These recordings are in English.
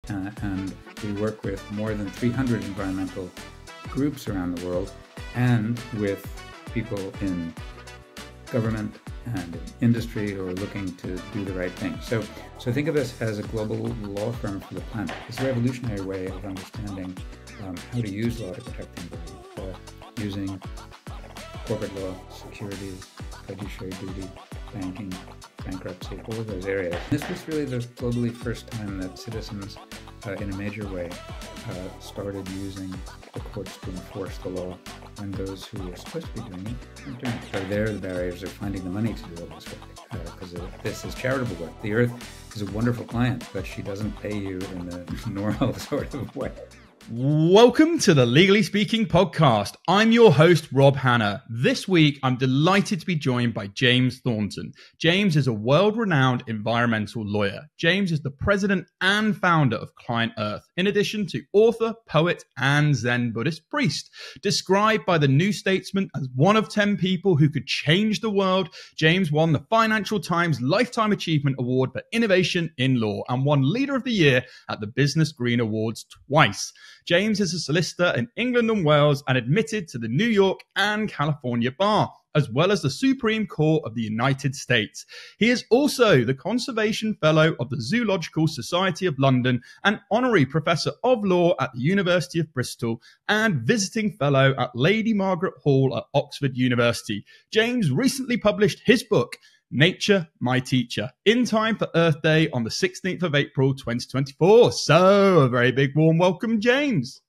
and we work with more than 300 environmental groups around the world and with people in government and in industry who are looking to do the right thing. So think of us as a global law firm for the planet. It's a revolutionary way of understanding how to use law to protect the environment, using corporate law, securities, fiduciary duty, banking, bankruptcy, all of those areas. This was really the globally first time that citizens, in a major way, started using the courts to enforce the law when those who were supposed to be doing it weren't doing it. So there are the barriers of finding the money to do all this work, because this is charitable work. The Earth is a wonderful client, but she doesn't pay you in the normal sort of way. Welcome to the Legally Speaking podcast. I'm your host, Rob Hanna. This week, I'm delighted to be joined by James Thornton. James is a world-renowned environmental lawyer. James is the president and founder of ClientEarth, in addition to author, poet, and Zen Buddhist priest. Described by the New Statesman as one of 10 people who could change the world, James won the Financial Times Lifetime Achievement Award for Innovation in Law and won Leader of the Year at the Business Green Awards twice. James is a solicitor in England and Wales and admitted to the New York and California bar, as well as the Supreme Court of the United States. He is also the Conservation Fellow of the Zoological Society of London, an honorary professor of law at the University of Bristol, and visiting fellow at Lady Margaret Hall at Oxford University. James recently published his book, Nature, My Teacher, in time for Earth Day on the 16th of April, 2024. So a very big warm welcome, James.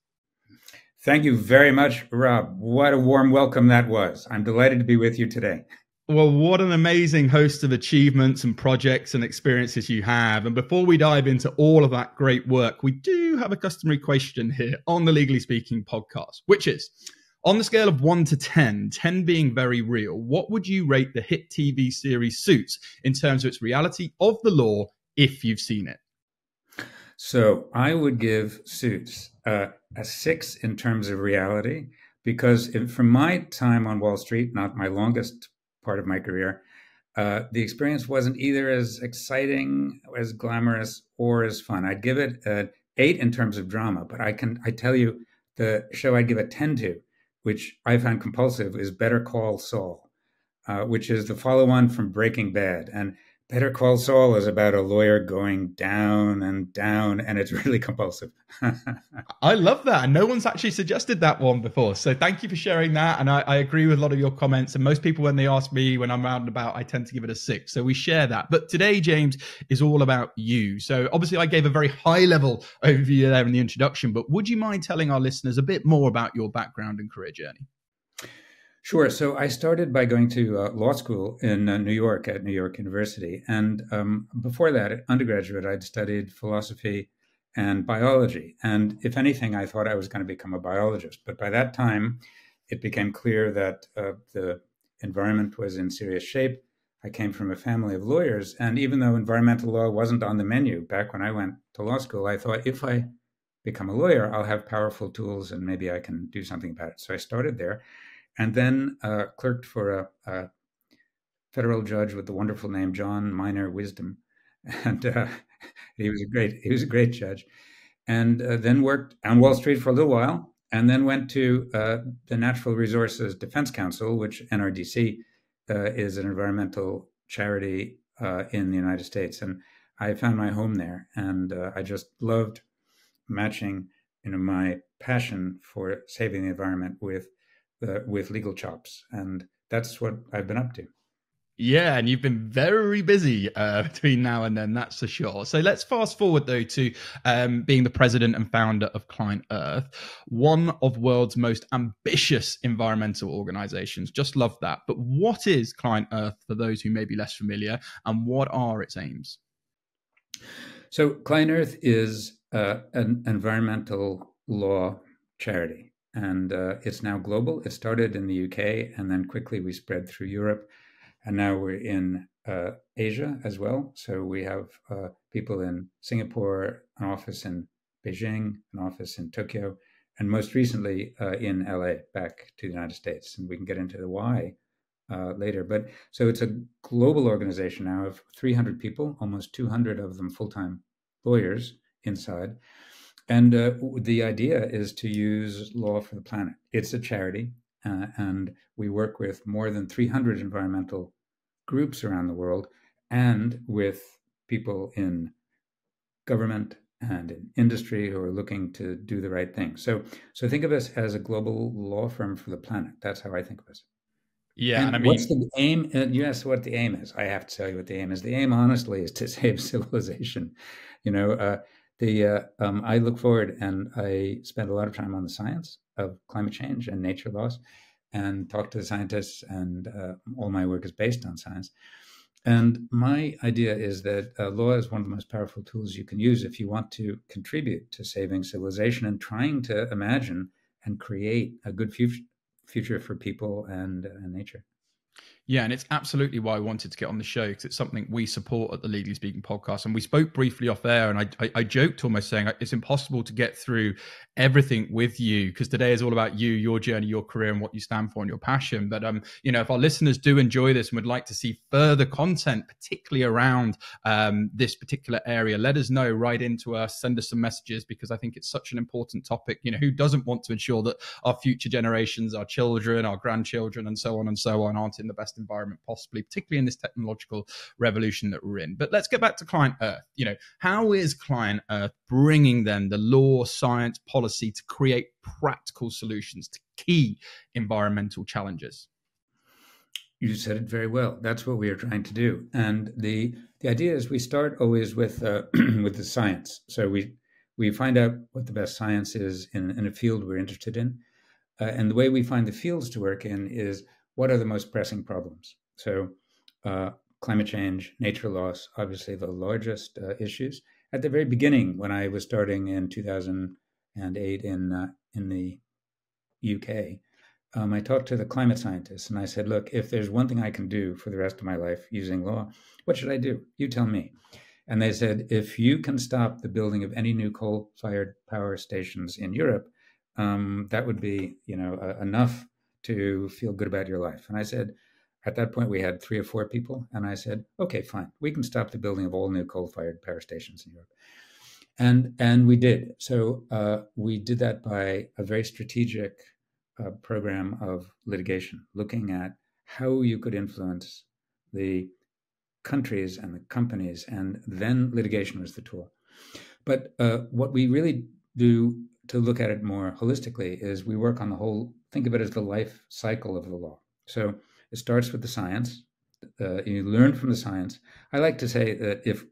Thank you very much, Rob. What a warm welcome that was. I'm delighted to be with you today. Well, what an amazing host of achievements and projects and experiences you have. And before we dive into all of that great work, we do have a customary question here on the Legally Speaking podcast, which is, on the scale of 1 to 10, 10 being very real, what would you rate the hit TV series Suits in terms of its reality of the law, if you've seen it? So I would give Suits a 6 in terms of reality, because from my time on Wall Street, not my longest part of my career, the experience wasn't either as exciting, as glamorous, or as fun. I'd give it an 8 in terms of drama, but I tell you, the show I'd give a 10 to, which I found compulsive, is Better Call Saul, which is the follow-on from Breaking Bad. And Better Call Saul is about a lawyer going down, and it's really compulsive. I love that. And no one's actually suggested that one before. So thank you for sharing that. And I agree with a lot of your comments. And most people, when they ask me when I'm out and about, I tend to give it a 6. So we share that. But today, James, is all about you. So obviously, I gave a very high-level overview there in the introduction. But would you mind telling our listeners a bit more about your background and career journey? Sure. So I started by going to law school in New York at New York University. And before that, at undergraduate, I'd studied philosophy and biology. And if anything, I thought I was going to become a biologist. But by that time, it became clear that the environment was in serious shape. I came from a family of lawyers. And even though environmental law wasn't on the menu back when I went to law school, I thought if I become a lawyer, I'll have powerful tools and maybe I can do something about it. So I started there. And then clerked for a federal judge with the wonderful name John Minor Wisdom, and he was a great judge. And then worked on Wall Street for a little while, and then went to the Natural Resources Defense Council, which NRDC is an environmental charity in the United States, and I found my home there, and I just loved matching, my passion for saving the environment with legal chops. And that's what I've been up to. Yeah, and you've been very busy between now and then, that's for sure. So let's fast forward, though, to being the president and founder of ClientEarth, one of the world's most ambitious environmental organizations. Just love that. But what is ClientEarth for those who may be less familiar, and what are its aims? So ClientEarth is an environmental law charity. And it's now global. It started in the UK, and then quickly we spread through Europe. And now we're in Asia as well. So we have people in Singapore, an office in Beijing, an office in Tokyo, and most recently in LA, back to the United States. And we can get into the why later. But so it's a global organization now of 300 people, almost 200 of them full-time lawyers inside. And the idea is to use law for the planet. It's a charity, and we work with more than 300 environmental groups around the world and with people in government and in industry who are looking to do the right thing. So think of us as a global law firm for the planet. That's how I think of us. Yeah, and I And what's mean, the aim? You asked what the aim is. I have to tell you what the aim is. The aim, honestly, is to save civilization. You know, I look forward and I spend a lot of time on the science of climate change and nature loss, and talk to the scientists. And all my work is based on science. And my idea is that law is one of the most powerful tools you can use if you want to contribute to saving civilization and trying to imagine and create a good future for people and nature. yeah, and it's absolutely why I wanted to get on the show, because it's something we support at the Legally Speaking podcast. And we spoke briefly off air, and I joked almost saying it's impossible to get through everything with you, because today is all about you, your journey, your career, and what you stand for and your passion. But if our listeners do enjoy this and would like to see further content, particularly around this particular area, let us know. Write into us, send us some messages, because I think it's such an important topic. Who doesn't want to ensure that our future generations, our children, our grandchildren, and so on aren't in the best environment possibly, particularly in this technological revolution that we're in. But let's get back to ClientEarth. How is ClientEarth bringing then the law, science, policy to create practical solutions to key environmental challenges? You said it very well. That's what we are trying to do. And the idea is we start always with with the science. So we find out what the best science is in a field we're interested in. And the way we find the fields to work in is what are the most pressing problems. So climate change, nature loss, obviously the largest issues. At the very beginning, when I was starting in 2008 in the UK, I talked to the climate scientists and I said, look, if there's one thing I can do for the rest of my life using law, what should I do? You tell me. And they said, if you can stop the building of any new coal-fired power stations in Europe, that would be, enough to feel good about your life. And I said, at that point, we had 3 or 4 people. And I said, okay, fine. We can stop the building of all new coal-fired power stations in Europe. And we did. So we did that by a very strategic program of litigation, looking at how you could influence the countries and the companies, and then litigation was the tool. But what we really do to look at it more holistically is we work on the whole, think of it as the life cycle of the law. So it starts with the science. You learn from the science. I like to say that if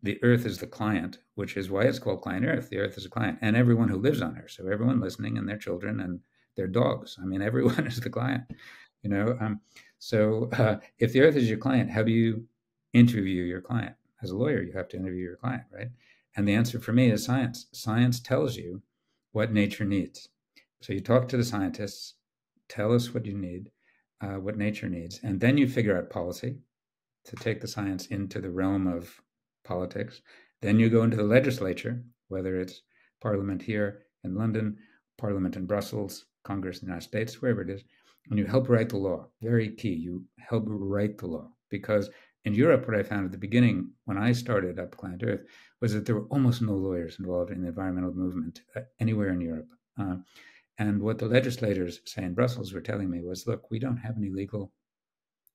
the earth is the client, which is why it's called ClientEarth, the earth is a client, and everyone who lives on her. So everyone listening and their children and their dogs. I mean, everyone is the client, So if the earth is your client, how do you interview your client? As a lawyer, you have to interview your client, right? And the answer for me is science. Science tells you what nature needs. So you talk to the scientists, tell us what you need, what nature needs, and then you figure out policy to take the science into the realm of politics. Then you go into the legislature, whether it's Parliament here in London, Parliament in Brussels, Congress in the United States, wherever it is, and you help write the law. Very key. You help write the law. Because in Europe, what I found at the beginning, when I started up ClientEarth, was that there were almost no lawyers involved in the environmental movement anywhere in Europe. And what the legislators, say in Brussels, were telling me was, look, we don't have any legal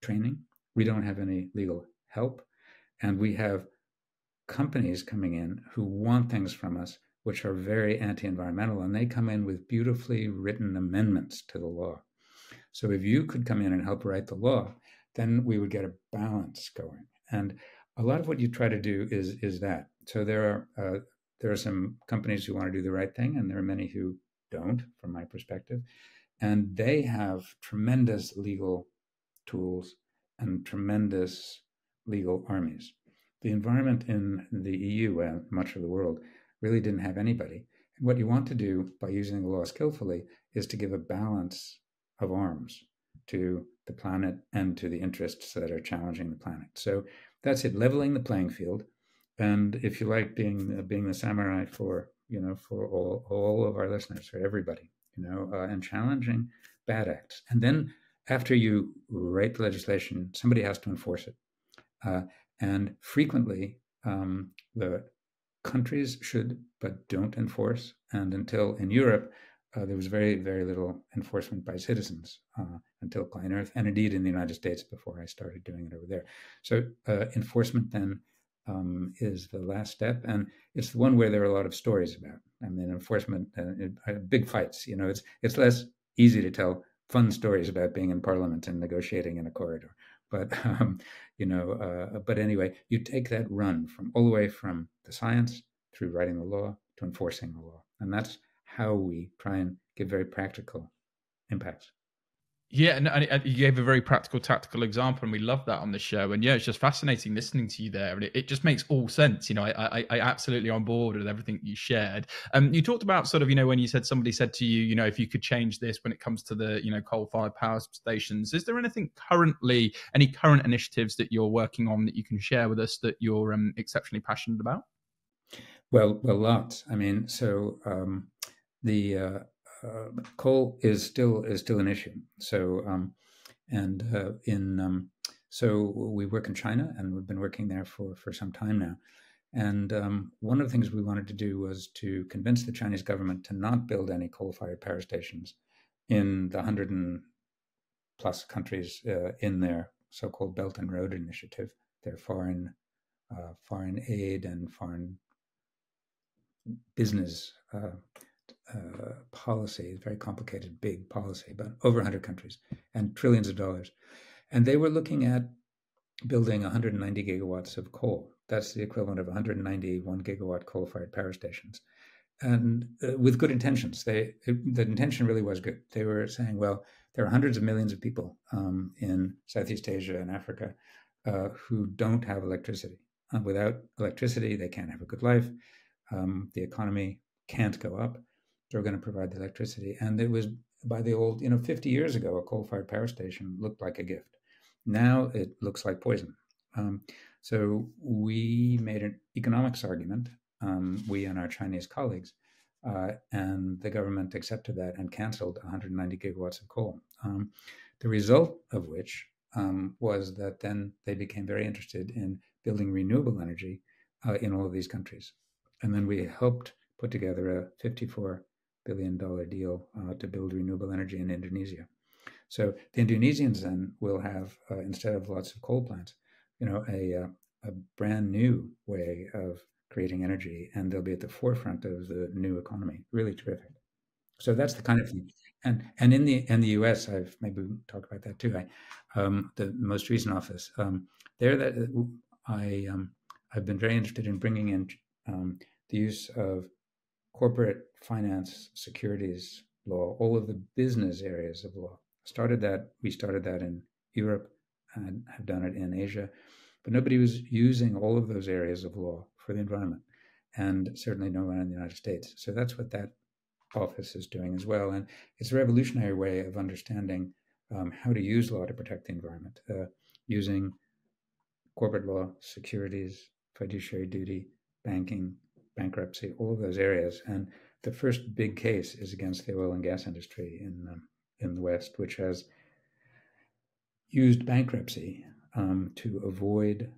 training. We don't have any legal help. And we have companies coming in who want things from us which are very anti-environmental, and they come in with beautifully written amendments to the law. So if you could come in and help write the law, then we would get a balance going. And a lot of what you try to do is that. So there are some companies who want to do the right thing, and there are many who don't, from my perspective. And they have tremendous legal tools and tremendous legal armies. The environment in the EU and much of the world really didn't have anybody. And what you want to do by using the law skillfully is to give a balance of arms to the planet and to the interests that are challenging the planet. So that's it, leveling the playing field. And if you like, being the samurai for all of our listeners, for everybody, and challenging bad acts. And then after you write the legislation, somebody has to enforce it. And frequently, the countries should but don't enforce. And until in Europe, there was very, very little enforcement by citizens until ClientEarth, and indeed in the United States before I started doing it over there. So enforcement then is the last step, and it's the one where there are a lot of stories about. I mean, enforcement, big fights. It's less easy to tell fun stories about being in Parliament and negotiating in a corridor. But but anyway, you take that run from all the way from the science through writing the law to enforcing the law, and that's how we try and give very practical impacts. Yeah, and you gave a very practical, tactical example, and we love that on the show. And yeah, it's just fascinating listening to you there, and it just makes all sense. I absolutely on board with everything you shared. You talked about sort of, when you said somebody said to you, if you could change this when it comes to the, coal-fired power stations. Is there anything currently, any current initiatives that you're working on that you can share with us that you're exceptionally passionate about? Well, lots. I mean, so the coal is still an issue. So so we work in China, and we've been working there for some time now. And one of the things we wanted to do was to convince the Chinese government to not build any coal-fired power stations in the 100 and plus countries in their so-called Belt and Road Initiative, their foreign aid and foreign business policy, very complicated, big policy, but over 100 countries and trillions of dollars. And they were looking at building 190 gigawatts of coal. That's the equivalent of 191 gigawatt coal-fired power stations. And with good intentions. The intention really was good. They were saying, well, there are hundreds of millions of people in Southeast Asia and Africa who don't have electricity. Without electricity, they can't have a good life. The economy can't go up. They're going to provide the electricity. And it was by the old, 50 years ago, a coal-fired power station looked like a gift. Now it looks like poison. So we made an economics argument, we and our Chinese colleagues, and the government accepted that and canceled 190 gigawatts of coal. The result of which was that then they became very interested in building renewable energy in all of these countries. And then we helped put together a $54 billion deal to build renewable energy in Indonesia. So the Indonesians then will have, instead of lots of coal plants, a brand new way of creating energy, and they'll be at the forefront of the new economy. Really terrific. So that's the kind of thing. And in the U.S., I've maybe we'll talk about that too. The most recent office there that I've been very interested in bringing in the use of corporate finance, securities law, all of the business areas of law. We started that in Europe and have done it in Asia, but nobody was using all of those areas of law for the environment, and certainly no one in the United States. So that's what that office is doing as well. And it's a revolutionary way of understanding how to use law to protect the environment, using corporate law, securities, fiduciary duty, banking, bankruptcy, all of those areas. And the first big case is against the oil and gas industry in the West, which has used bankruptcy to avoid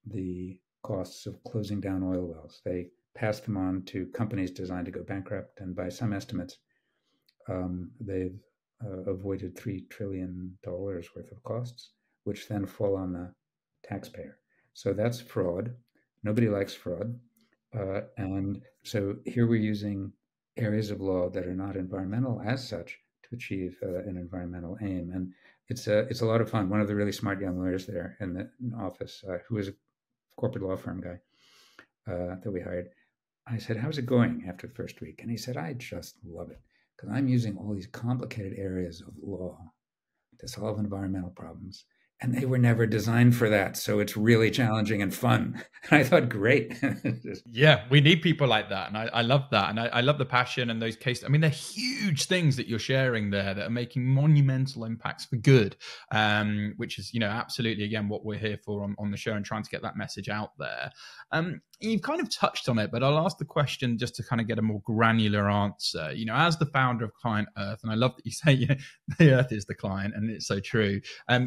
the costs of closing down oil wells. They pass them on to companies designed to go bankrupt, and by some estimates, they've avoided $3 trillion worth of costs, which then fall on the taxpayer. So that's fraud. Nobody likes fraud. And so here we're using areas of law that are not environmental as such to achieve an environmental aim. And it's a lot of fun. One of the really smart young lawyers there in the office, who is a corporate law firm guy that we hired, I said, how's it going after the first week? And he said, I just love it because I'm using all these complicated areas of law to solve environmental problems. And they were never designed for that. So it's really challenging and fun. And I thought, great. Yeah, we need people like that. And I love that. And I love the passion and those cases. I mean, they're huge things that you're sharing there that are making monumental impacts for good, which is, absolutely, again, what we're here for on the show and trying to get that message out there. you've kind of touched on it, but I'll ask the question just to kind of get a more granular answer. As the founder of ClientEarth, and I love that you say, the Earth is the client, and it's so true.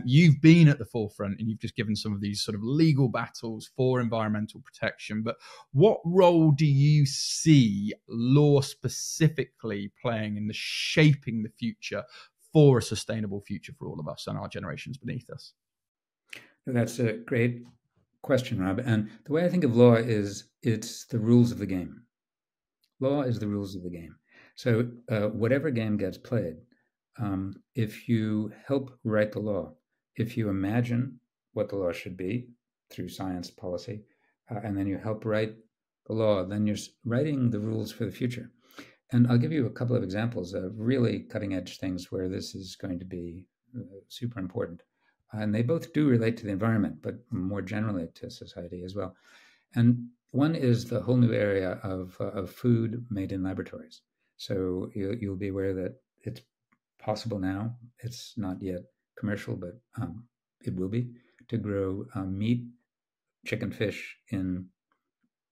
You've been at the forefront, and you've just given some of these sort of legal battles for environmental protection. But what role do you see law specifically playing in the shaping the future for a sustainable future for all of us and our generations beneath us? That's a great question, Rob. And the way I think of law is it's the rules of the game. Law is the rules of the game. So whatever game gets played, if you help write the law, if you imagine what the law should be through science policy, and then you help write the law, then you're writing the rules for the future. And I'll give you a couple of examples of really cutting edge things where this is going to be super important. And they both do relate to the environment, but more generally to society as well. And one is the whole new area of food made in laboratories. So you'll be aware that it's possible now, it's not yet commercial, but it will be, to grow meat, chicken, fish in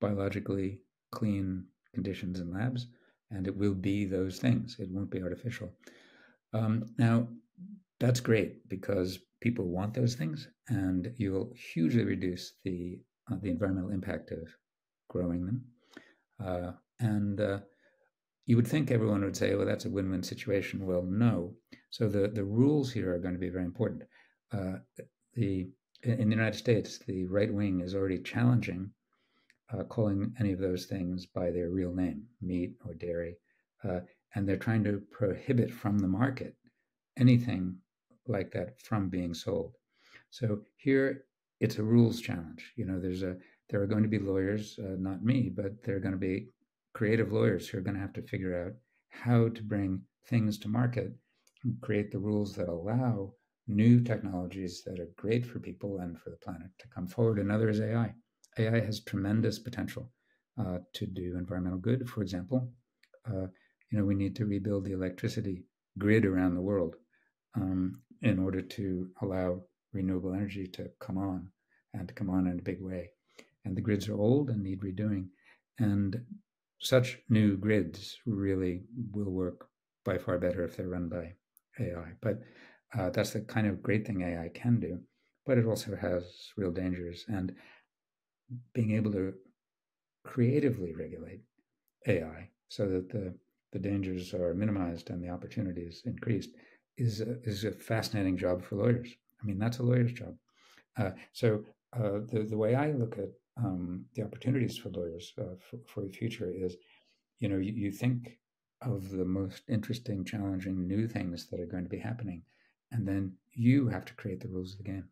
biologically clean conditions in labs. And it will be those things. It won't be artificial. Now, that's great because people want those things, and you'll hugely reduce the environmental impact of growing them. And you would think everyone would say, well, that's a win-win situation. Well, no. So the rules here are going to be very important. In the United States, the right wing is already challenging calling any of those things by their real name, meat or dairy, and they're trying to prohibit from the market anything like that from being sold. So here it's a rules challenge. There are going to be lawyers, not me, but there are going to be creative lawyers who are going to have to figure out how to bring things to market and create the rules that allow new technologies that are great for people and for the planet to come forward. Another is AI. AI has tremendous potential to do environmental good. For example, we need to rebuild the electricity grid around the world in order to allow renewable energy to come on and to come on in a big way. And the grids are old and need redoing. And such new grids really will work by far better if they're run by AI. But that's the kind of great thing AI can do. But it also has real dangers. And being able to creatively regulate AI so that the dangers are minimized and the opportunities increased is a fascinating job for lawyers. I mean, that's a lawyer's job. So the way I look at the opportunities for lawyers for the future is, you think of the most interesting, challenging new things that are going to be happening, and then you have to create the rules of the game.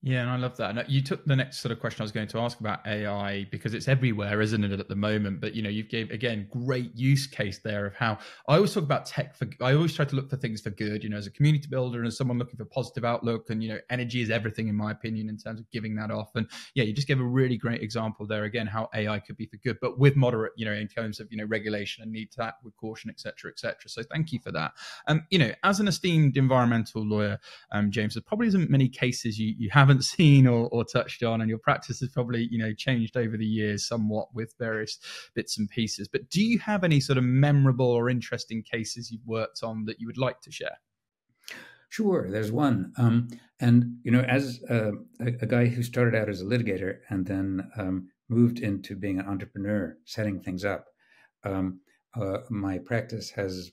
Yeah, and I love that. And you took the next sort of question I was going to ask about AI, because it's everywhere, isn't it, at the moment? But, you gave, again, great use case there of how I always talk about tech I always try to look for things for good, as a community builder and as someone looking for positive outlook. And, energy is everything, in my opinion, in terms of giving that off. And yeah, you just gave a really great example there, again, how AI could be for good, but with moderate, in terms of, regulation and need to act with caution, et cetera, et cetera. So thank you for that. As an esteemed environmental lawyer, James, there probably isn't many cases you haven't seen or touched on, and your practice has probably changed over the years somewhat with various bits and pieces. But do you have any sort of memorable or interesting cases you've worked on that you would like to share? Sure, there's one. And as a guy who started out as a litigator and then moved into being an entrepreneur, setting things up, my practice has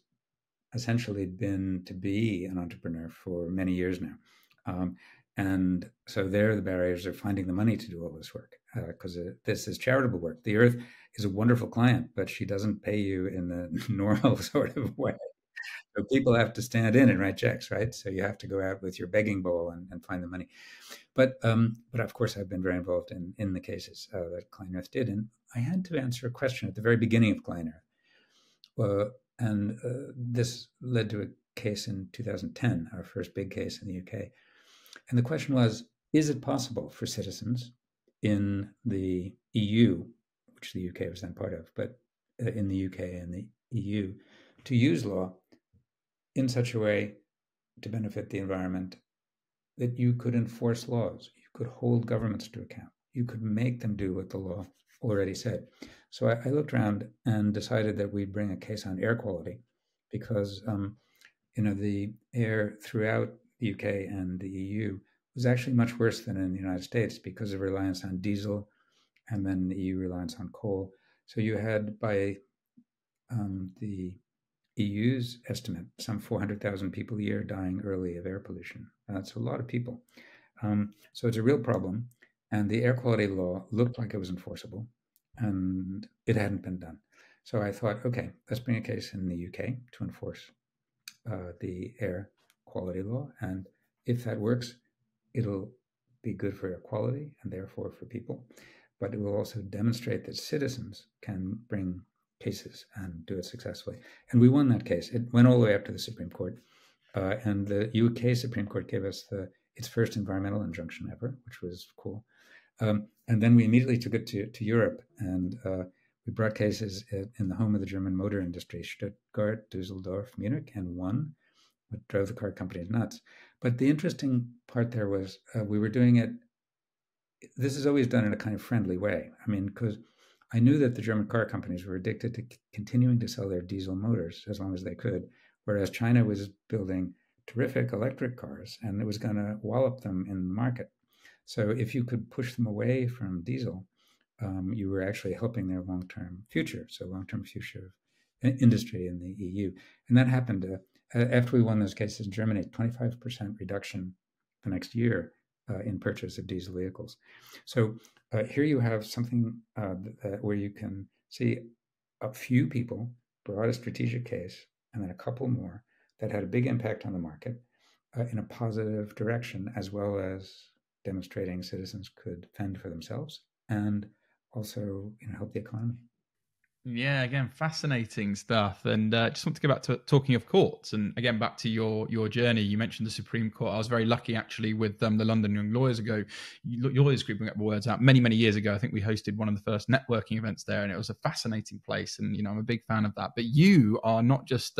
essentially been to be an entrepreneur for many years now. And so there, the barriers are finding the money to do all this work, because this is charitable work. The Earth is a wonderful client, but she doesn't pay you in the normal sort of way. So people have to stand in and write checks, right? So you have to go out with your begging bowl and find the money. But of course, I've been very involved in the cases that ClientEarth did. And I had to answer a question at the very beginning of ClientEarth. And this led to a case in 2010, our first big case in the UK. And the question was, is it possible for citizens in the EU, which the UK was then part of, but in the UK and the EU, to use law in such a way to benefit the environment that you could enforce laws, you could hold governments to account, you could make them do what the law already said. So I looked around and decided that we'd bring a case on air quality because the air throughout the UK and the EU was actually much worse than in the United States because of reliance on diesel and then the EU reliance on coal. So you had, by the EU's estimate, some 400,000 people a year dying early of air pollution. That's a lot of people. So it's a real problem. And the air quality law looked like it was enforceable, and it hadn't been done. So I thought, okay, let's bring a case in the UK to enforce the air quality law. And if that works, it'll be good for air quality and therefore for people. But it will also demonstrate that citizens can bring cases and do it successfully. And we won that case. It went all the way up to the Supreme Court. And the UK Supreme Court gave us its first environmental injunction ever, which was cool. And then we immediately took it to Europe, and we brought cases in the home of the German motor industry, Stuttgart, Dusseldorf, Munich, and won, what drove the car companies nuts. But the interesting part there was we were doing it, this is always done in a kind of friendly way. I mean, because I knew that the German car companies were addicted to continuing to sell their diesel motors as long as they could, whereas China was building terrific electric cars and it was going to wallop them in the market. So if you could push them away from diesel, you were actually helping their long-term future, so long-term future of industry in the EU. And that happened after we won those cases in Germany, 25% reduction the next year in purchase of diesel vehicles. So here you have something where you can see a few people brought a strategic case and then a couple more that had a big impact on the market in a positive direction, as well as demonstrating citizens could fend for themselves and also help the economy. Yeah, again, fascinating stuff. And just want to go back to talking of courts, and again back to your journey. You mentioned the Supreme Court. I was very lucky actually with the London Young Lawyers Group, bring up the words out many years ago. I think we hosted one of the first networking events there, and it was a fascinating place. And I'm a big fan of that. But you are not just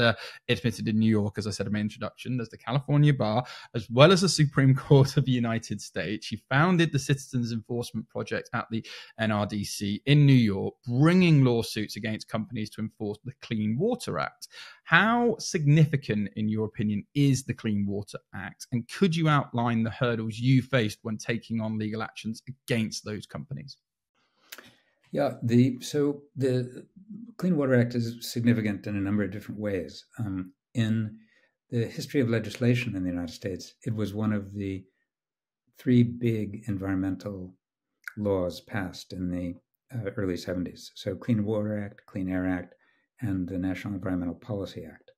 admitted in New York, as I said in my introduction. There's the California Bar, as well as the Supreme Court of the United States. You founded the Citizens Enforcement Project at the NRDC in New York, bringing lawsuits against companies to enforce the Clean Water Act. How significant, in your opinion, is the Clean Water Act? And could you outline the hurdles you faced when taking on legal actions against those companies? Yeah, so the Clean Water Act is significant in a number of different ways. In the history of legislation in the United States, it was one of the three big environmental laws passed in the early 70s. So Clean Water Act, Clean Air Act, and the National Environmental Policy Act.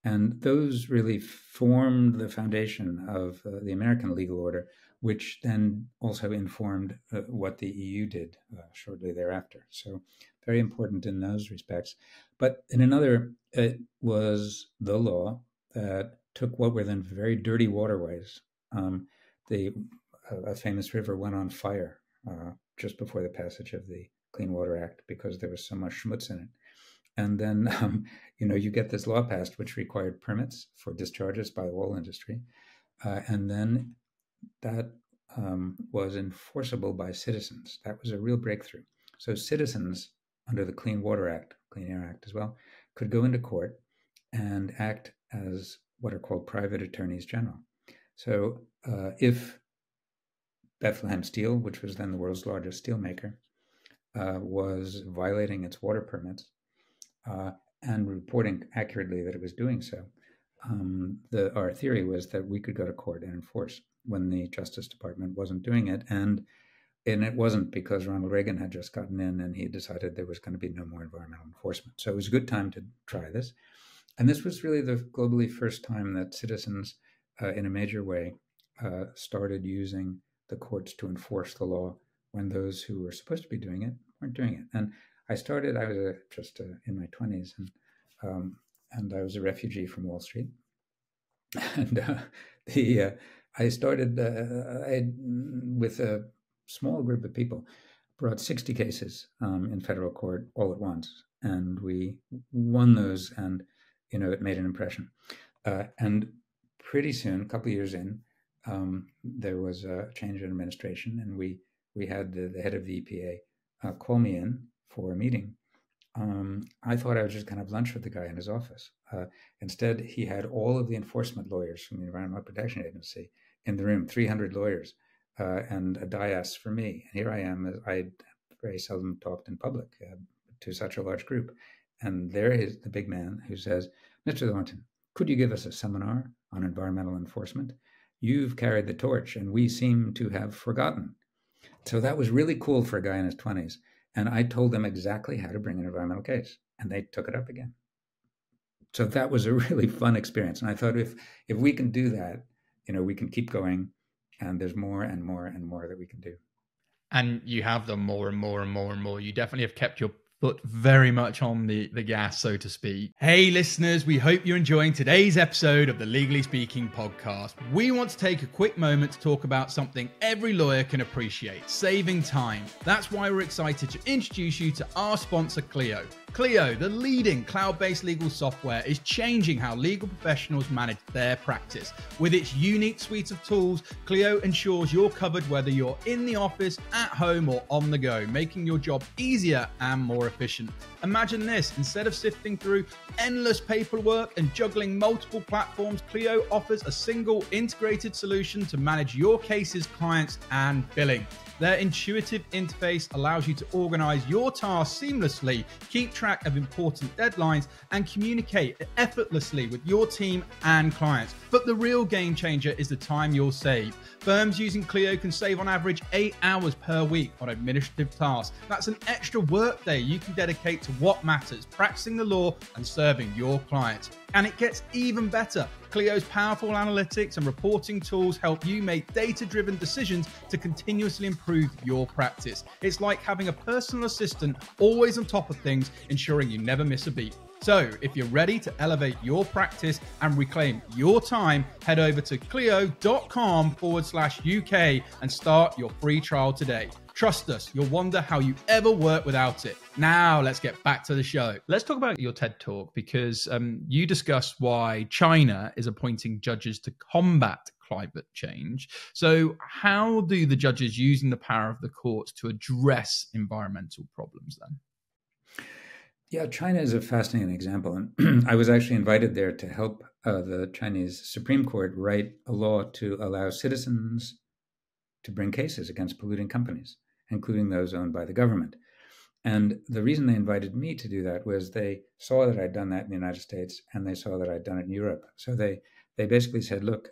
And those really formed the foundation of the American legal order, which then also informed what the EU did shortly thereafter. So very important in those respects. But in another, it was the law that took what were then very dirty waterways. A famous river went on fire just before the passage of the Clean Water Act because there was so much schmutz in it. And then, you get this law passed, which required permits for discharges by the oil industry. And then that was enforceable by citizens. That was a real breakthrough. So citizens, under the Clean Water Act, Clean Air Act as well, could go into court and act as what are called private attorneys general. So if Bethlehem Steel, which was then the world's largest steel maker, was violating its water permits and reporting accurately that it was doing so, our theory was that we could go to court and enforce when the Justice Department wasn't doing it. And it wasn't, because Ronald Reagan had just gotten in and he decided there was going to be no more environmental enforcement. So it was a good time to try this. And this was really the globally first time that citizens, in a major way, started using the courts to enforce the law when those who were supposed to be doing it weren't doing it. And I was just in my 20s, and I was a refugee from Wall Street. And I started with a small group of people, brought 60 cases in federal court all at once, and we won those, and it made an impression. And pretty soon, a couple of years in, there was a change in administration, and we had the head of the EPA call me in for a meeting. I thought I was just going to have lunch with the guy in his office. Instead, he had all of the enforcement lawyers from the Environmental Protection Agency in the room, 300 lawyers, and a dais for me. And here I am. I very seldom talked in public to such a large group. And there is the big man who says, Mr. Thornton, could you give us a seminar on environmental enforcement? You've carried the torch, and we seem to have forgotten. So that was really cool for a guy in his 20s. And I told them exactly how to bring an environmental case, and they took it up again. So that was a really fun experience. And I thought if we can do that, we can keep going, and there's more and more and more that we can do. And you have done more and more and more and more. You definitely have kept your foot very much on the gas, so to speak. Hey, listeners, we hope you're enjoying today's episode of the Legally Speaking podcast. We want to take a quick moment to talk about something every lawyer can appreciate, saving time. That's why we're excited to introduce you to our sponsor, Cilo. Cilo, the leading cloud-based legal software, is changing how legal professionals manage their practice. With its unique suite of tools, Cilo ensures you're covered whether you're in the office, at home, or on the go, making your job easier and more efficient. Imagine this: instead of sifting through endless paperwork and juggling multiple platforms, Cilo offers a single integrated solution to manage your cases, clients, and billing. Their intuitive interface allows you to organize your tasks seamlessly, keep track of important deadlines, and communicate effortlessly with your team and clients. But the real game changer is the time you'll save. Firms using Cilo can save on average 8 hours per week on administrative tasks. That's an extra workday you can dedicate to what matters, practicing the law and serving your clients. And it gets even better. Clio's powerful analytics and reporting tools help you make data-driven decisions to continuously improve your practice. It's like having a personal assistant always on top of things, ensuring you never miss a beat. So if you're ready to elevate your practice and reclaim your time, head over to clio.com/UK and start your free trial today. Trust us, you'll wonder how you ever work without it. Now, let's get back to the show. Let's talk about your TED Talk, because you discuss why China is appointing judges to combat climate change. So how do the judges using the power of the courts to address environmental problems then? Yeah, China is a fascinating example. And I was actually invited there to help the Chinese Supreme Court write a law to allow citizens to bring cases against polluting companies, including those owned by the government. And the reason they invited me to do that was they saw that I'd done that in the United States, and they saw that I'd done it in Europe. So they basically said, look,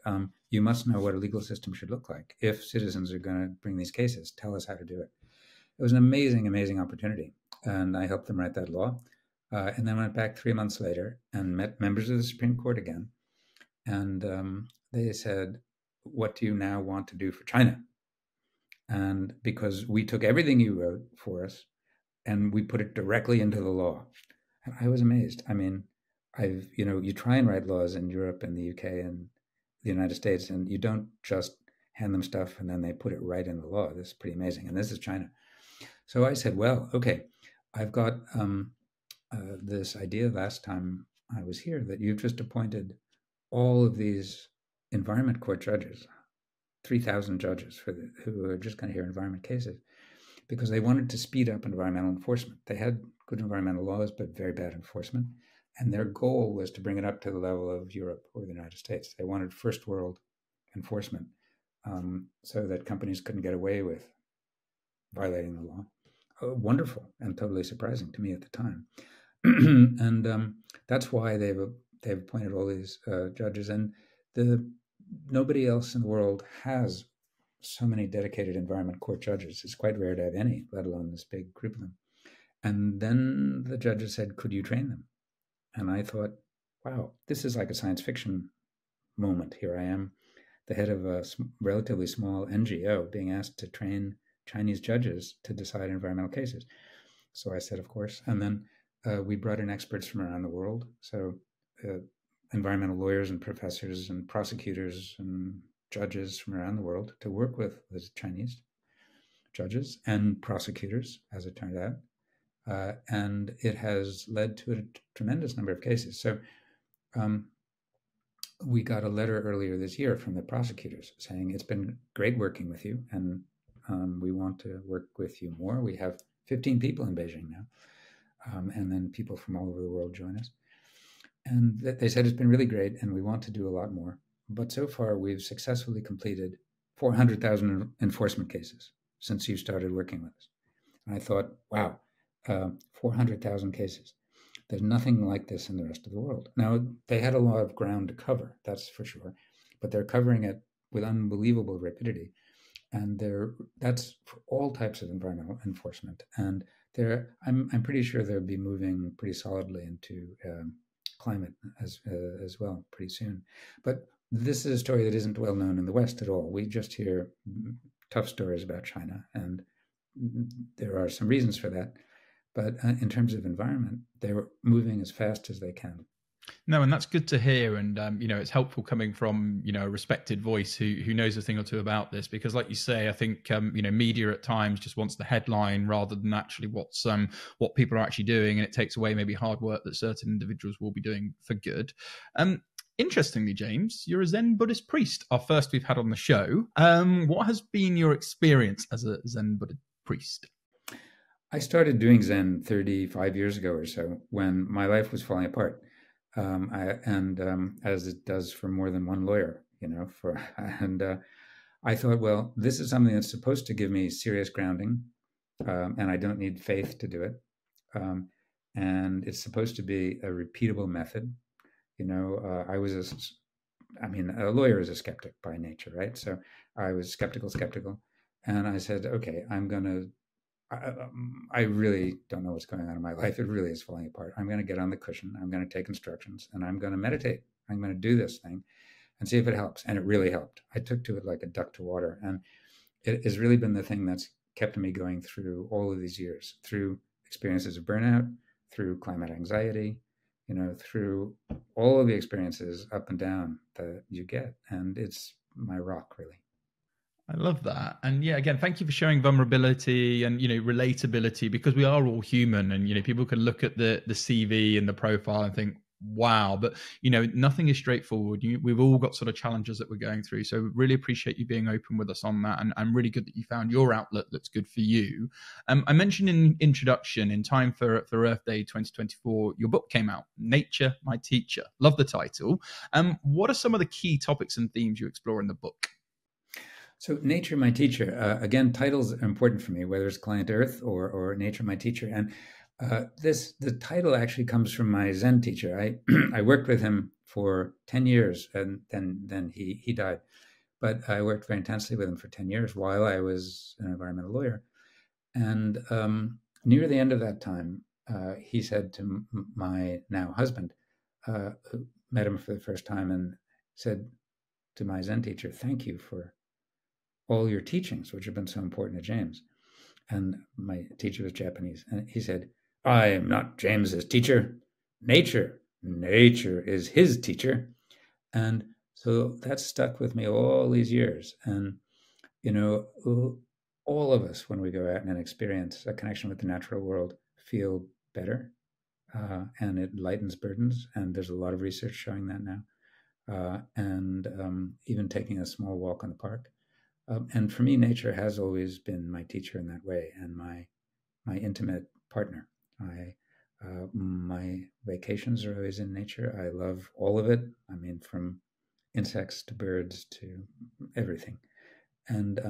you must know what a legal system should look like. If citizens are going to bring these cases, tell us how to do it. It was an amazing, amazing opportunity. And I helped them write that law. And then went back 3 months later and met members of the Supreme Court again. And they said, what do you now want to do for China? And because we took everything you wrote for us and we put it directly into the law. And I was amazed. I mean, you try and write laws in Europe and the UK and the United States, and you don't just hand them stuff and then they put it right in the law. This is pretty amazing. And this is China. So I said, well, okay, I've got this idea last time I was here that you've just appointed all of these environment court judges, 3,000 judges who are just going to hear environment cases, because they wanted to speed up environmental enforcement. They had good environmental laws, but very bad enforcement. And their goal was to bring it up to the level of Europe or the United States. They wanted first world enforcement so that companies couldn't get away with violating the law. Wonderful and totally surprising to me at the time. And that's why they've appointed all these judges. And nobody else in the world has so many dedicated environment court judges. It's quite rare to have any, let alone this big group of them. And then the judges said, could you train them? And I thought, wow, this is like a science fiction moment. Here I am, the head of a relatively small NGO, being asked to train Chinese judges to decide environmental cases. So I said, of course. And then we brought in experts from around the world. So environmental lawyers and professors and prosecutors and judges from around the world to work with the Chinese judges and prosecutors, as it turned out. And it has led to a tremendous number of cases. So we got a letter earlier this year from the prosecutors saying, it's been great working with you, and we want to work with you more. We have 15 people in Beijing now. And then people from all over the world join us. And they said it's been really great, and we want to do a lot more. But so far, we've successfully completed 400,000 enforcement cases since you started working with us. And I thought, wow, 400,000 cases. There's nothing like this in the rest of the world. Now, they had a lot of ground to cover, that's for sure, but they're covering it with unbelievable rapidity. And that's for all types of environmental enforcement. And I'm pretty sure they'll be moving pretty solidly into climate as well pretty soon. But this is a story that isn't well known in the West at all. We just hear tough stories about China, and there are some reasons for that. But in terms of environment, they're moving as fast as they can. No, and that's good to hear. And, it's helpful coming from, a respected voice who knows a thing or two about this, because like you say, I think, media at times just wants the headline rather than actually what people are actually doing. And it takes away maybe hard work that certain individuals will be doing for good. Interestingly, James, you're a Zen Buddhist priest, our first we've had on the show. What has been your experience as a Zen Buddhist priest? I started doing Zen 35 years ago or so when my life was falling apart. As it does for more than one lawyer, I thought, well, this is something that's supposed to give me serious grounding, and I don't need faith to do it. And it's supposed to be a repeatable method. A lawyer is a skeptic by nature, right? So I was skeptical, and I said, okay, I really don't know what's going on in my life. It really is falling apart. I'm going to get on the cushion. I'm going to take instructions, and I'm going to meditate. I'm going to do this thing and see if it helps. And it really helped. I took to it like a duck to water. And it has really been the thing that's kept me going through all of these years, through experiences of burnout, through climate anxiety, through all of the experiences up and down that you get. And it's my rock, really. I love that. And yeah, again, thank you for showing vulnerability and, relatability, because we are all human, and, people can look at the CV and the profile and think, wow, but, nothing is straightforward. We've all got sort of challenges that we're going through. So really appreciate you being open with us on that. And I'm really good that you found your outlet that's good for you. I mentioned in introduction, in time for Earth Day 2024, your book came out, Nature, My Teacher. Love the title. What are some of the key topics and themes you explore in the book? So Nature, My Teacher, again, titles are important for me, whether it's ClientEarth or Nature, My Teacher. And the title actually comes from my Zen teacher. I worked with him for 10 years, and then he died. But I worked very intensely with him for 10 years while I was an environmental lawyer. And near the end of that time, he said to my now husband, who met him for the first time, and said to my Zen teacher, thank you for all your teachings, which have been so important to James. And my teacher was Japanese. And he said, I am not James's teacher. Nature is his teacher. And so that stuck with me all these years. And, all of us, when we go out and experience a connection with the natural world, feel better. And it lightens burdens. And there's a lot of research showing that now. Even taking a small walk in the park. And for me, nature has always been my teacher in that way, and my intimate partner. My vacations are always in nature. I love all of it. I mean, from insects to birds to everything. And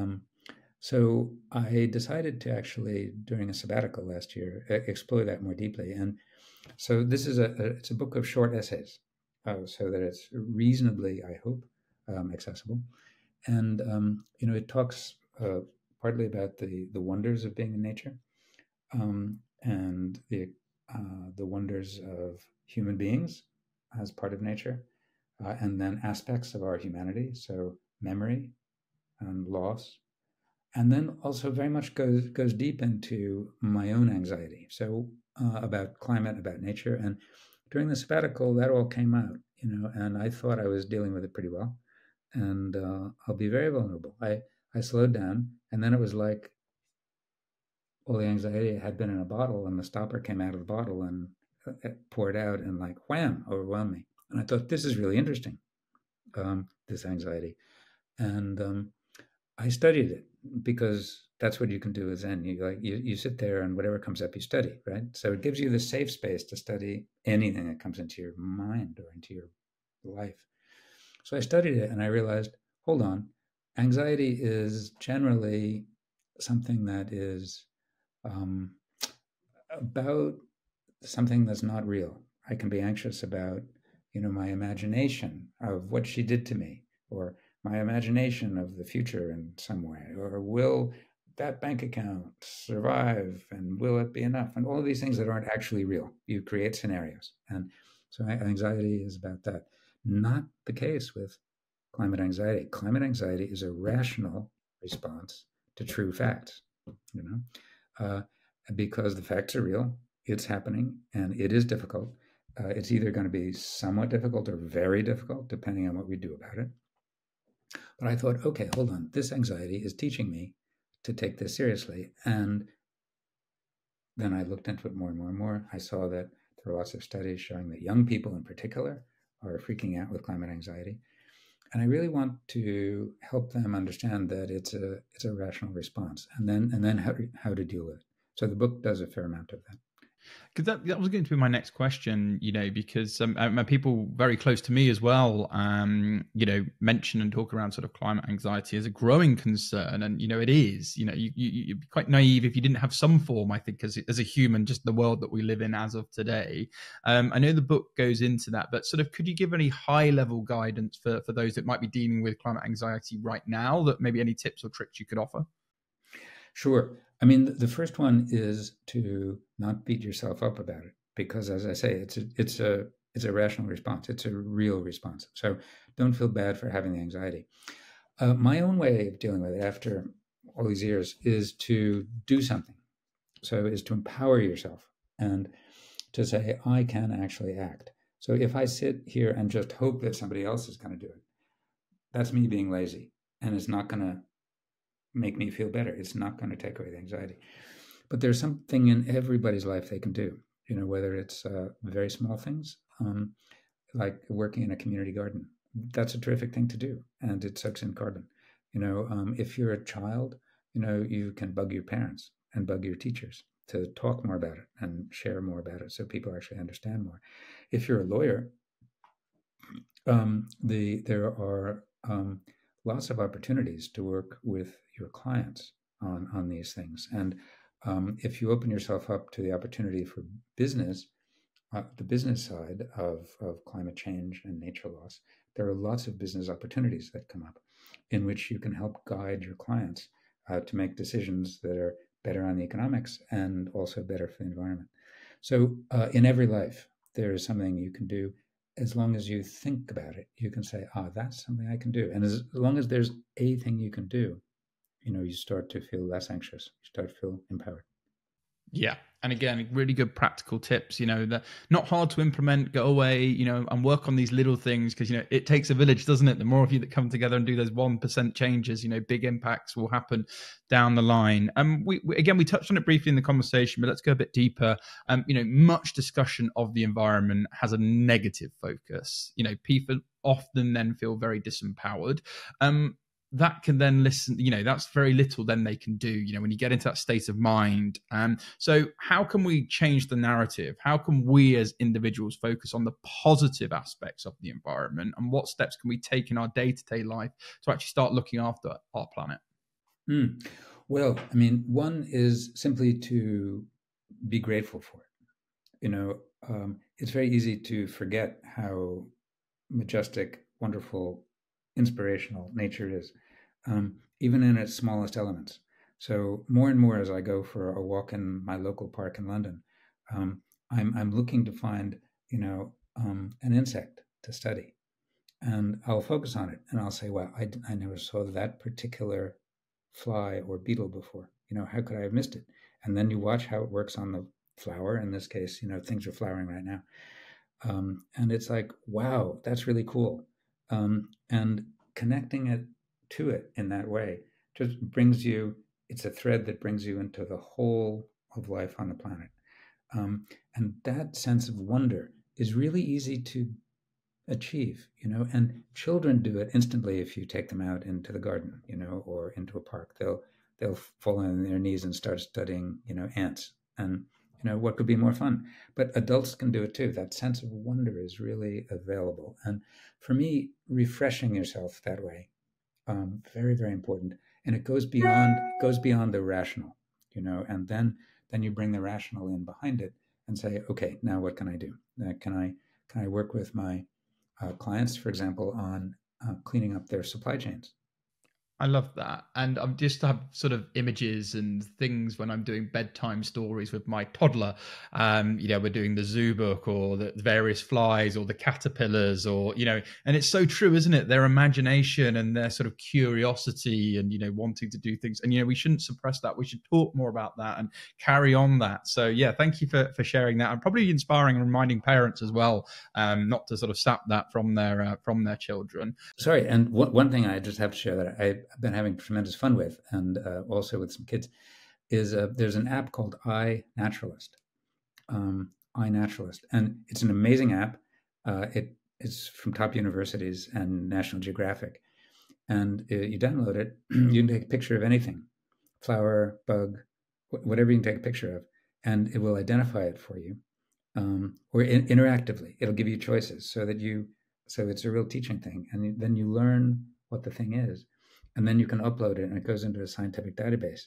so I decided to actually, during a sabbatical last year, explore that more deeply. And so this is it's a book of short essays, so that it's reasonably, I hope, accessible. And it talks partly about the wonders of being in nature, and the wonders of human beings as part of nature, and then aspects of our humanity, so memory and loss, and then also very much goes deep into my own anxiety. So about climate, about nature, and during the sabbatical, that all came out, and I thought I was dealing with it pretty well. And I'll be very vulnerable. I slowed down, and then it was like all the anxiety had been in a bottle, and the stopper came out of the bottle and it poured out, and like wham, overwhelmed me. And I thought, this is really interesting, this anxiety. And I studied it because that's what you can do with Zen. You sit there and whatever comes up, you study, right? So it gives you the safe space to study anything that comes into your mind or into your life. So I studied it and I realized, hold on, anxiety is generally something that is um, about something that's not real. I can be anxious about, my imagination of what she did to me, or my imagination of the future in some way, or will that bank account survive and will it be enough? And all of these things that aren't actually real. You create scenarios. And so anxiety is about that. Not the case with climate anxiety. Climate anxiety is a rational response to true facts, uh, because the facts are real, it's happening, and it is difficult. It's either going to be somewhat difficult or very difficult, depending on what we do about it. But I thought, okay, hold on. This anxiety is teaching me to take this seriously. And then I looked into it more and more and more. I saw that there are lots of studies showing that young people in particular are freaking out with climate anxiety. And I really want to help them understand that it's a rational response, and then how to deal with it. So the book does a fair amount of that. Because that was going to be my next question, because people very close to me as well, mention and talk around sort of climate anxiety as a growing concern. And, it is, you'd be quite naive if you didn't have some form, I think, as a human, just the world that we live in as of today. I know the book goes into that, but sort of could you give any high level guidance for those that might be dealing with climate anxiety right now, that maybe any tips or tricks you could offer? Sure. I mean, the first one is to not beat yourself up about it, because, as I say, it's a rational response. It's a real response. So don't feel bad for having the anxiety. My own way of dealing with it after all these years is to do something. So is to empower yourself and to say, I can actually act. So if I sit here and just hope that somebody else is going to do it, that's me being lazy, and it's not going to make me feel better. It's not going to take away the anxiety. But there's something in everybody's life they can do, whether it's very small things, like working in a community garden. That's a terrific thing to do, and it sucks in carbon. If you're a child, you can bug your parents and bug your teachers to talk more about it and share more about it so people actually understand more. If you're a lawyer, there are lots of opportunities to work with your clients on these things. And if you open yourself up to the opportunity for business, the business side of climate change and nature loss, there are lots of business opportunities that come up in which you can help guide your clients to make decisions that are better on the economics and also better for the environment. So in every life, there is something you can do. As long as you think about it, you can say, that's something I can do. And as long as there's a thing you can do, you start to feel less anxious. You start to feel empowered. Yeah. And again, really good practical tips, that not hard to implement, go away, and work on these little things, because, it takes a village, doesn't it? The more of you that come together and do those 1% changes, big impacts will happen down the line. We touched on it briefly in the conversation, but let's go a bit deeper. Much discussion of the environment has a negative focus. People often then feel very disempowered. That can then listen, that's very little then they can do, when you get into that state of mind. So how can we change the narrative? How can we as individuals focus on the positive aspects of the environment? And what steps can we take in our day-to-day life to actually start looking after our planet? Well, I mean, one is simply to be grateful for it. It's very easy to forget how majestic, wonderful, inspirational nature is, even in its smallest elements. So more and more as I go for a walk in my local park in London, I'm looking to find, an insect to study. And I'll focus on it and I'll say, wow, I never saw that particular fly or beetle before. How could I have missed it? And then you watch how it works on the flower. In this case, things are flowering right now. And it's like, wow, that's really cool. And connecting it to it in that way just brings you, it's a thread that brings you into the whole of life on the planet. And that sense of wonder is really easy to achieve, and children do it instantly if you take them out into the garden, or into a park. they'll fall on their knees and start studying, ants. And, what could be more fun? But adults can do it too. That sense of wonder is really available. And for me, refreshing yourself that way, very, very important. And it goes beyond the rational, and then you bring the rational in behind it and say, okay, now what can I do? Can I work with my clients, for example, on cleaning up their supply chains? I love that. And I'm just have sort of images and things when I'm doing bedtime stories with my toddler. We're doing the zoo book or the various flies or the caterpillars and it's so true, isn't it? Their imagination and their sort of curiosity and, wanting to do things. And, we shouldn't suppress that. We should talk more about that and carry on that. So, yeah, thank you for sharing that. And probably inspiring and reminding parents as well, not to sort of sap that from their children. Sorry. And one thing I just have to share that I've been having tremendous fun with, and also with some kids, is there's an app called iNaturalist. iNaturalist, and it's an amazing app. It is from top universities and National Geographic, and you download it. You can take a picture of anything, flower, bug, whatever you can take a picture of, and it will identify it for you, or interactively. It'll give you choices so it's a real teaching thing, and then you learn what the thing is, and then you can upload it, and it goes into a scientific database.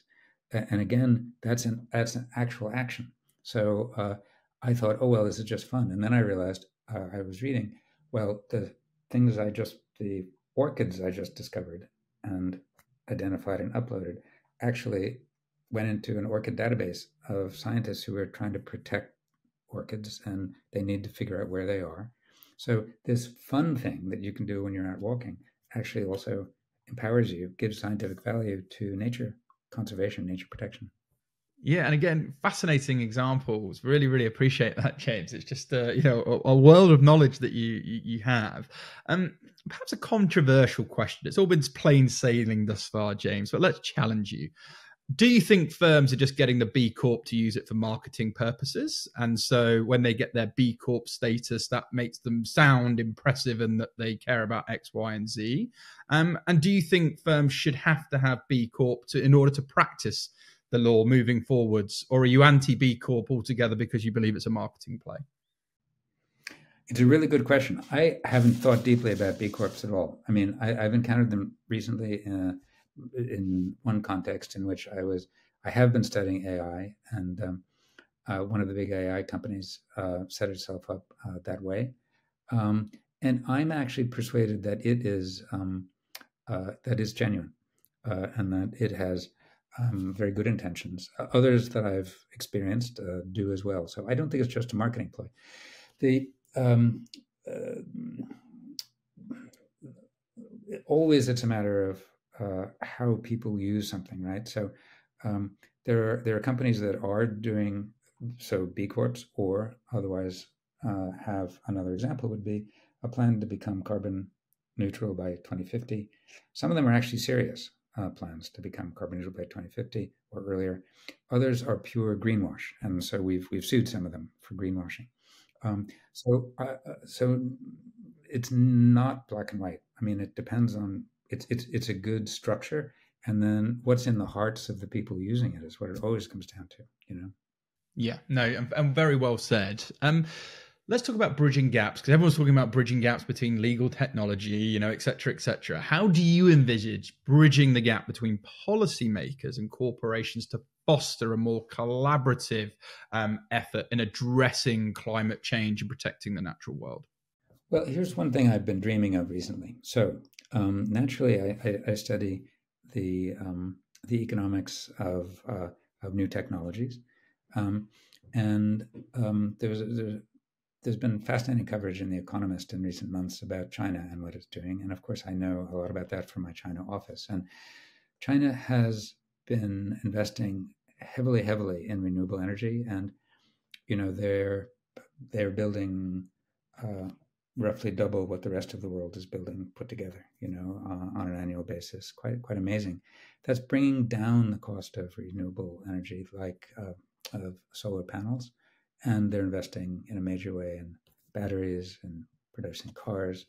And again, that's an actual action. So I thought, oh well, this is just fun, and then I realized I was reading, well, the orchids I just discovered and identified and uploaded actually went into an orchid database of scientists who are trying to protect orchids, and they need to figure out where they are. So this fun thing that you can do when you're out walking actually also empowers you, gives scientific value to nature conservation, nature protection. Yeah, and again, fascinating examples. Really, really appreciate that, James. It's just a world of knowledge that you have. Perhaps a controversial question. It's all been plain sailing thus far, James, but let's challenge you. Do you think firms are just getting the B Corp to use it for marketing purposes? And so when they get their B Corp status, that makes them sound impressive and that they care about X, Y, and Z? And do you think firms should have to have B Corp in order to practice the law moving forwards? Or are you anti-B Corp altogether because you believe it's a marketing play? It's a really good question. I haven't thought deeply about B Corps at all. I mean, I've encountered them recently in one context in which I have been studying AI, and one of the big AI companies set itself up that way. And I'm actually persuaded that it is genuine, and that it has very good intentions. Others that I've experienced do as well. So I don't think it's just a marketing ploy. Always it's a matter of how people use something, right? So there are companies that are doing so B Corps, or otherwise have another example would be a plan to become carbon neutral by 2050. Some of them are actually serious plans to become carbon neutral by 2050 or earlier. Others are pure greenwash, and so we've sued some of them for greenwashing. So it's not black and white. I mean, it depends on it's a good structure, and then what's in the hearts of the people using it is what it always comes down to. Yeah, no, and very well said. Let's talk about bridging gaps, because everyone's talking about bridging gaps between legal technology, et cetera, et cetera. How do you envisage bridging the gap between policymakers and corporations to foster a more collaborative effort in addressing climate change and protecting the natural world? Well, here's one thing I've been dreaming of recently. So naturally, I study the economics of new technologies, and there's been fascinating coverage in The Economist in recent months about China and what it's doing. And of course, I know a lot about that from my China office. And China has been investing heavily in renewable energy. And, they're building roughly double what the rest of the world is building put together, on an annual basis. Quite amazing. That's bringing down the cost of renewable energy, like of solar panels. And they're investing in a major way in batteries and producing cars.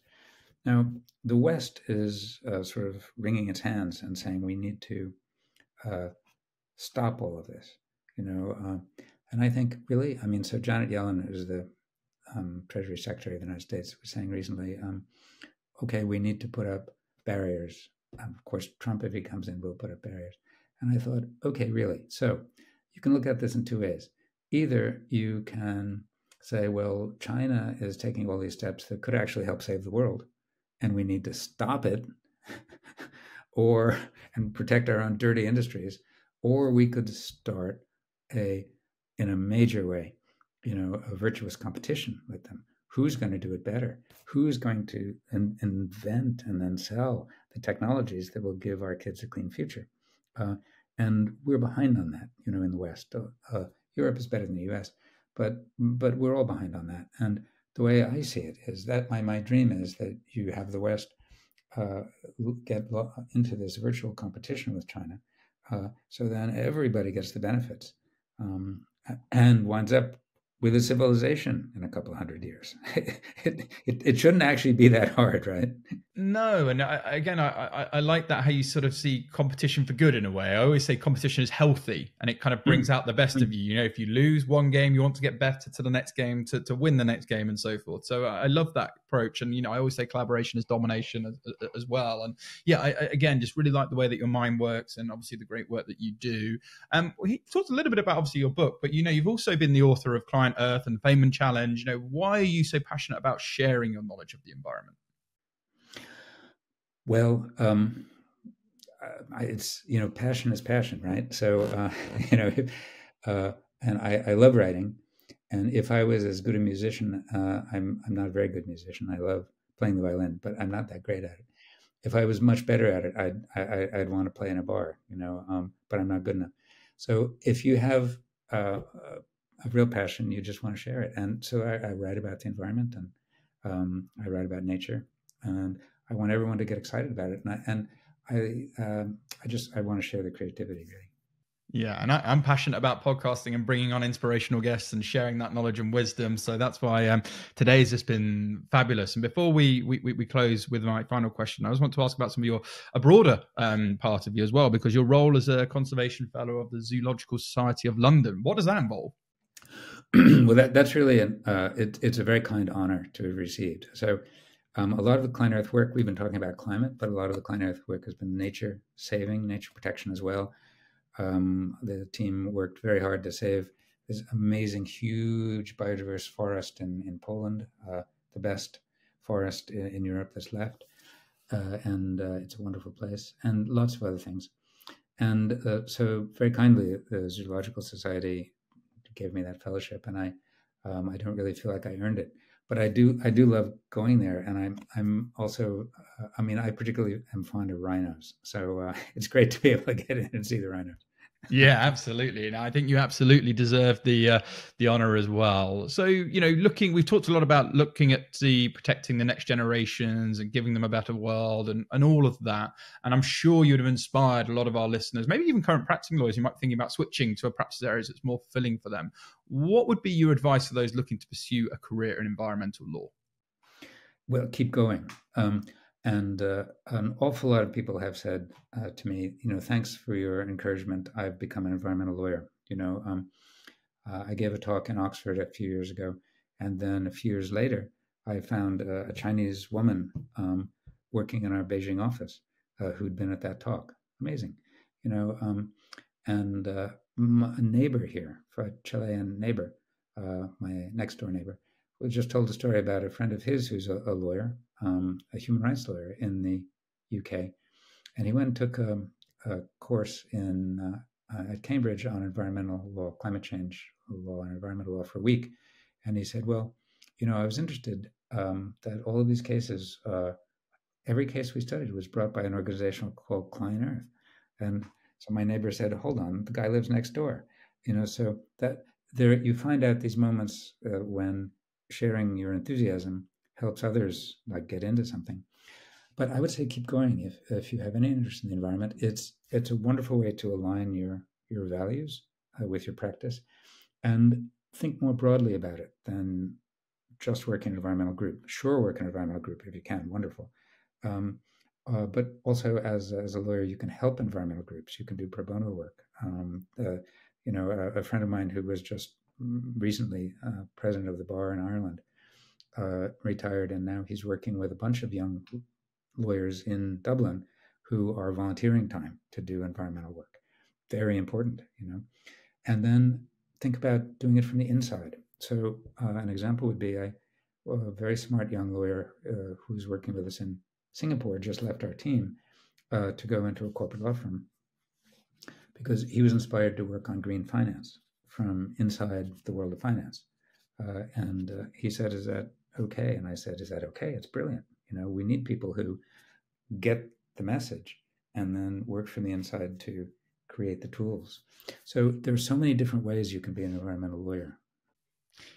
Now, the West is sort of wringing its hands and saying we need to stop all of this, and I think really, so Janet Yellen, who's the Treasury Secretary of the United States, was saying recently, okay, we need to put up barriers. Of course, Trump, if he comes in, will put up barriers. And I thought, okay, really? So you can look at this in two ways. Either you can say, well, China is taking all these steps that could actually help save the world, and we need to stop it, and protect our own dirty industries, or we could start in a major way, a virtuous competition with them. Who's going to do it better? Who's going to invent and then sell the technologies that will give our kids a clean future? And we're behind on that, in the West. Europe is better than the U.S., but we're all behind on that. And the way I see it is that my dream is that you have the West get into this virtual competition with China, so then everybody gets the benefits, and winds up with a civilization in a couple of hundred years. It shouldn't actually be that hard, right? No, and I like that, how you sort of see competition for good in a way. I always say competition is healthy, and it kind of brings out the best of you. If you lose one game, you want to get better to the next game to win the next game, and so forth. So I love that approach, and I always say collaboration is domination as well. And I again just really like the way that your mind works, and obviously the great work that you do. He talked a little bit about obviously your book, but you've also been the author of ClientEarth and Feynman Challenge. Why are you so passionate about sharing your knowledge of the environment? Well, it's passion is passion, right? So and I love writing, and if I was as good a musician, I'm not a very good musician. I love playing the violin, but I'm not that great at it. If I was much better at it, I'd want to play in a bar, but I'm not good enough. So if you have a real passion, you just want to share it, and so I write about the environment, and I write about nature, and I want everyone to get excited about it, and I want to share the creativity, really. Yeah, and I'm passionate about podcasting and bringing on inspirational guests and sharing that knowledge and wisdom. So that's why today's just been fabulous. And before we close with my final question, I just want to ask about some of a broader part of you as well, because your role as a conservation fellow of the Zoological Society of London. What does that involve? Well, that's really it's a very kind honor to have received. So a lot of the ClientEarth work, we've been talking about climate, but a lot of the ClientEarth work has been nature saving, nature protection as well. The team worked very hard to save this amazing, huge biodiverse forest in Poland, the best forest in Europe that's left. And it's a wonderful place, and lots of other things. And so very kindly, the Zoological Society gave me that fellowship, and I don't really feel like I earned it. But I do love going there, and I'm also, I particularly am fond of rhinos. So it's great to be able to get in and see the rhinos. Yeah, absolutely. And I think you absolutely deserve the honor as well. So, we've talked a lot about looking at protecting the next generations and giving them a better world and all of that. And I'm sure you'd have inspired a lot of our listeners, maybe even current practicing lawyers who might be thinking about switching to a practice area that's more fulfilling for them. What would be your advice for those looking to pursue a career in environmental law? Well, keep going. And an awful lot of people have said to me, thanks for your encouragement. I've become an environmental lawyer. I gave a talk in Oxford a few years ago, and then a few years later, I found a Chinese woman working in our Beijing office who'd been at that talk. Amazing, and a neighbor here, a Chilean neighbor, my next door neighbor, who just told a story about a friend of his who's a lawyer, a human rights lawyer in the UK, and he went and took a course at Cambridge on environmental law, climate change law, and environmental law for a week. And he said, well, I was interested that all of these cases, every case we studied was brought by an organization called ClientEarth. And so my neighbor said, hold on, the guy lives next door. So that there you find out these moments when sharing your enthusiasm helps others get into something. But I would say keep going. If you have any interest in the environment, it's a wonderful way to align your values with your practice, and think more broadly about it than just work in an environmental group. Sure, work in an environmental group if you can. Wonderful. But also as a lawyer, you can help environmental groups. You can do pro bono work. A friend of mine who was just recently president of the bar in Ireland retired, and now he's working with a bunch of young lawyers in Dublin who are volunteering time to do environmental work. Very important, And then think about doing it from the inside. So an example would be a very smart young lawyer who's working with us in Singapore just left our team to go into a corporate law firm because he was inspired to work on green finance from inside the world of finance. And he said, "Is that okay?" And I said, "Is that okay? It's brilliant. We need people who get the message and then work from the inside to create the tools." So there's so many different ways you can be an environmental lawyer.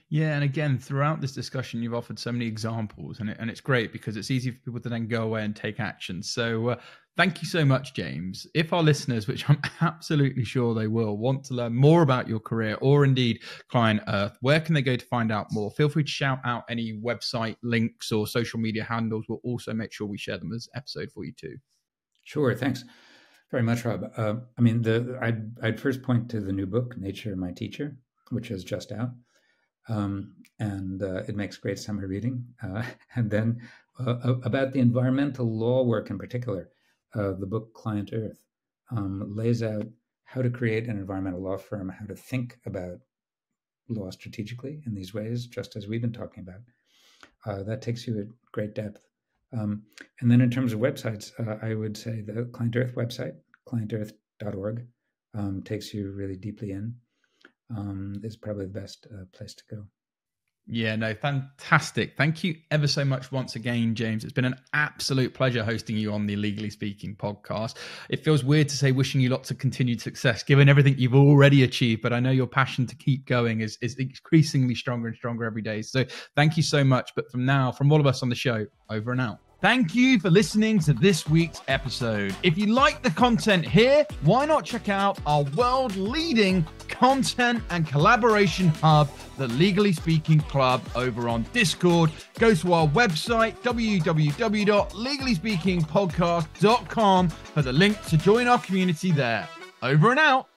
Yeah, and again, throughout this discussion, you've offered so many examples, and it's great because it's easy for people to then go away and take action. So thank you so much, James. If our listeners, which I'm absolutely sure they will, want to learn more about your career or indeed ClientEarth, where can they go to find out more? Feel free to shout out any website links or social media handles. We'll also make sure we share them as episode for you too. Sure, thanks very much, Rob. I'd first point to the new book, Nature, My Teacher, which is just out. And it makes great summer reading. And then about the environmental law work in particular, the book ClientEarth lays out how to create an environmental law firm, how to think about law strategically in these ways, just as we've been talking about. That takes you at great depth. And then in terms of websites, I would say the ClientEarth website, clientearth.org, takes you really deeply in. Is probably the best place to go. Yeah, no, fantastic. Thank you ever so much once again, James. It's been an absolute pleasure hosting you on the Legally Speaking podcast. It feels weird to say wishing you lots of continued success, given everything you've already achieved, but I know your passion to keep going is increasingly stronger and stronger every day. So thank you so much. But from all of us on the show, over and out. Thank you for listening to this week's episode. If you like the content here, why not check out our world-leading content and collaboration hub, the Legally Speaking Club, over on Discord. Go to our website, www.legallyspeakingpodcast.com, for the link to join our community there. Over and out.